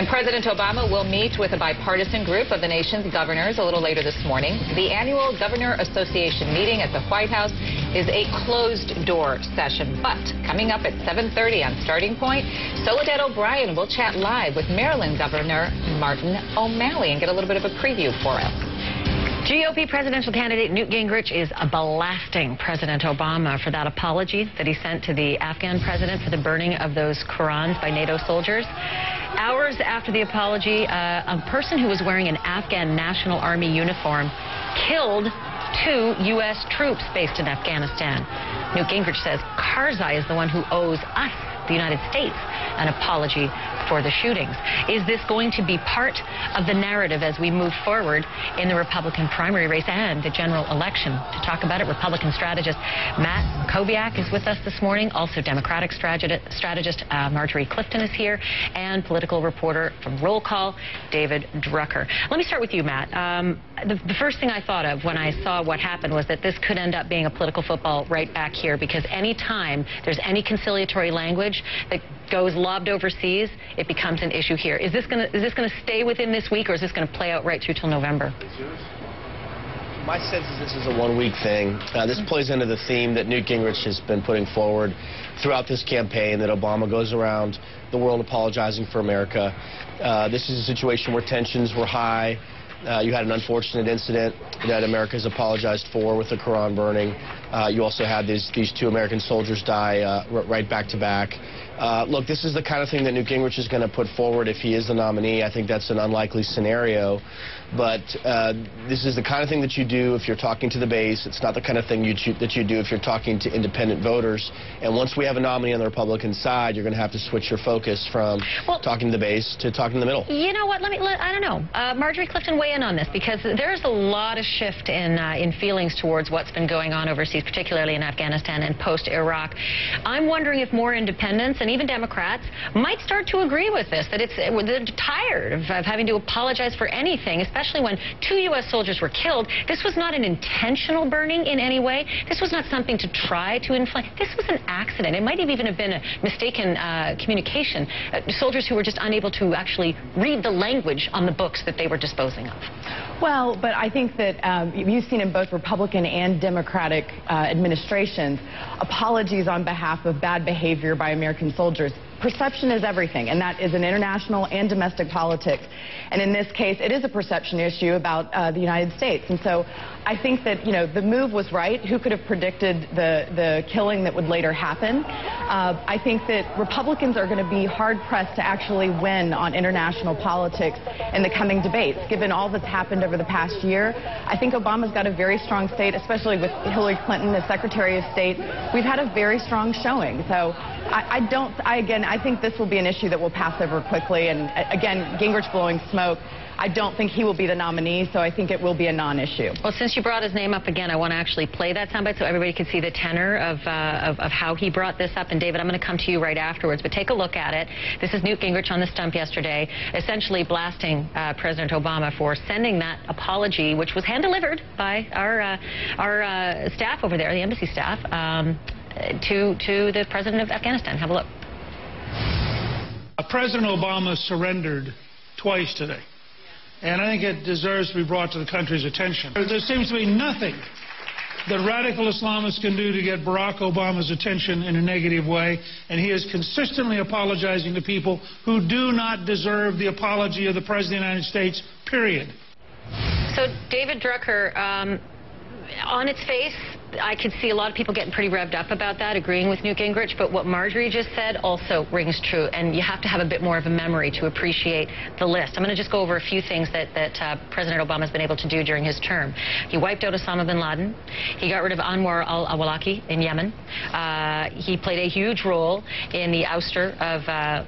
And President Obama will meet with a bipartisan group of the nation's governors a little later this morning. The annual Governor Association meeting at the White House is a closed-door session. But coming up at 7:30 on Starting Point, Soledad O'Brien will chat live with Maryland Governor Martin O'Malley and get a little bit of a preview for us. GOP presidential candidate Newt Gingrich is blasting President Obama for that apology that he sent to the Afghan president for the burning of those Qurans by NATO soldiers. Hours after the apology, a person who was wearing an Afghan National Army uniform killed 2 U.S. troops based in Afghanistan. Newt Gingrich says Karzai is the one who owes us, the United States, an apology for the shootings. Is this going to be part of the narrative as we move forward in the Republican primary race and the general election? To talk about it, Republican strategist Matt Kobiak is with us this morning. Also Democratic strategist Marjorie Clifton is here, and political reporter from Roll Call, David Drucker. Let me start with you, Matt. The first thing I thought of when I saw what happened was that this could end up being a political football right back here, because any time there's any conciliatory language that goes lobbed overseas, it becomes an issue here. Is this going to stay within this week, or is this going to play out right through till November? My sense is this is a one-week thing. This plays into the theme that Newt Gingrich has been putting forward throughout this campaign, that Obama goes around the world apologizing for America. This is a situation where tensions were high. You had an unfortunate incident that America's apologized for with the Quran burning. You also had these 2 American soldiers die right back to back. Look, this is the kind of thing that Newt Gingrich is going to put forward if he is the nominee. I think that's an unlikely scenario. But this is the kind of thing that you do if you're talking to the base. It's not the kind of thing that you do if you're talking to independent voters. And once we have a nominee on the Republican side, you're going to have to switch your focus from talking to the base to talking to the middle. You know what? I don't know. Marjorie Clifton, weigh in on this, because there's a lot of shift in feelings towards what's been going on overseas, particularly in Afghanistan and post-Iraq. I'm wondering if more independents and even Democrats might start to agree with this, that they're tired of having to apologize for anything, especially when 2 U.S. soldiers were killed. This was not an intentional burning in any way. This was not something to try to inflame. This was an accident. It might have even been a mistaken communication. Soldiers who were just unable to actually read the language on the books that they were disposing of. Well, but I think that you've seen in both Republican and Democratic administrations apologies on behalf of bad behavior by American soldiers. Perception is everything, and that is in international and domestic politics. And in this case, it is a perception issue about the United States. And so I think that, you know, the move was right. Who could have predicted the killing that would later happen? I think that Republicans are going to be hard-pressed to actually win on international politics in the coming debates. Given all that's happened over the past year, I think Obama's got a very strong state, especially with Hillary Clinton as Secretary of State. We've had a very strong showing. So I think this will be an issue that will pass over quickly. And again, Gingrich blowing smoke, I don't think he will be the nominee, so I think it will be a non-issue. Well, since you brought his name up again, I want to actually play that soundbite so everybody can see the tenor of how he brought this up. And David, I'm going to come to you right afterwards, but take a look at it. This is Newt Gingrich on the stump yesterday, essentially blasting President Obama for sending that apology, which was hand-delivered by our staff over there, the embassy staff, to the president of Afghanistan. Have a look. President Obama surrendered twice today, and I think it deserves to be brought to the country's attention. There seems to be nothing that radical Islamists can do to get Barack Obama's attention in a negative way, and he is consistently apologizing to people who do not deserve the apology of the President of the United States, period. So, David Drucker, on its face, I could see a lot of people getting pretty revved up about that, agreeing with Newt Gingrich, but what Marjorie just said also rings true, and you have to have a bit more of a memory to appreciate the list. I'm going to just go over a few things that President Obama has been able to do during his term. He wiped out Osama bin Laden. He got rid of Anwar al-Awlaki in Yemen. He played a huge role in the ouster of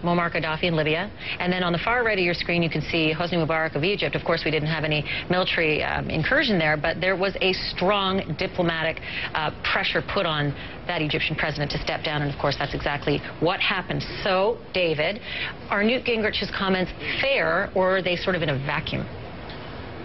Muammar Gaddafi in Libya. And then on the far right of your screen, you can see Hosni Mubarak of Egypt. Of course, we didn't have any military incursion there, but there was a strong diplomatic pressure put on that Egyptian president to step down, and of course that's exactly what happened. So, David, are Newt Gingrich's comments fair, or are they sort of in a vacuum?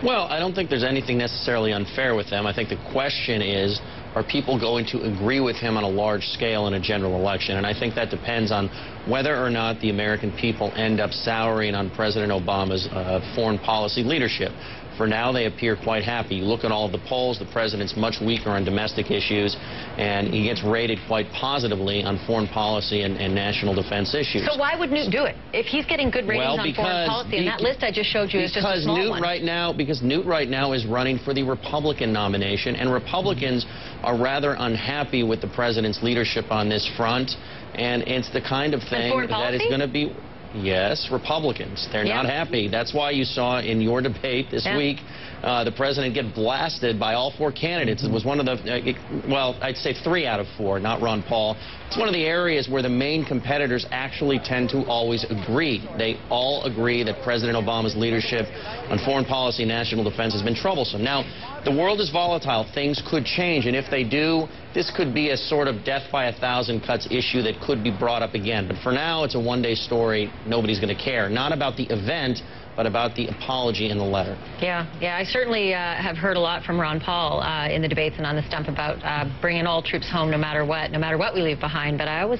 Well, I don't think there's anything necessarily unfair with them. I think the question is, are people going to agree with him on a large scale in a general election? And I think that depends on whether or not the American people end up souring on President Obama's foreign policy leadership. For now, they appear quite happy. You look at all of the polls, the president's much weaker on domestic issues, and he gets rated quite positively on foreign policy and national defense issues. So why would Newt do it? If he's getting good ratings on foreign policy, and that list I just showed you is just a small one. Because Newt right now is running for the Republican nomination, and Republicans are rather unhappy with the president's leadership on this front, and it's the kind of thing that is going to be... Yes, Republicans. They're not happy. That's why you saw in your debate this week the president get blasted by all four candidates. It was one of the, well, I'd say 3 out of 4, not Ron Paul. It's one of the areas where the main competitors actually tend to always agree. They all agree that President Obama's leadership on foreign policy and national defense has been troublesome. Now, the world is volatile. Things could change, and if they do, this could be a sort of death by a thousand cuts issue that could be brought up again. But for now, it's a one-day story. Nobody's going to care. Not about the event, but about the apology in the letter. Yeah, I certainly have heard a lot from Ron Paul in the debates and on the stump about bringing all troops home no matter what we leave behind. But I've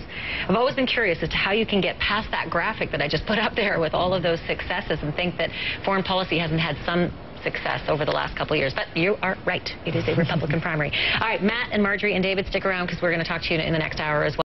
always been curious as to how you can get past that graphic that I just put up there with all of those successes and think that foreign policy hasn't had some success over the last couple of years. But you are right. It is a Republican primary. All right, Matt and Marjorie and David, stick around because we're going to talk to you in the next hour as well.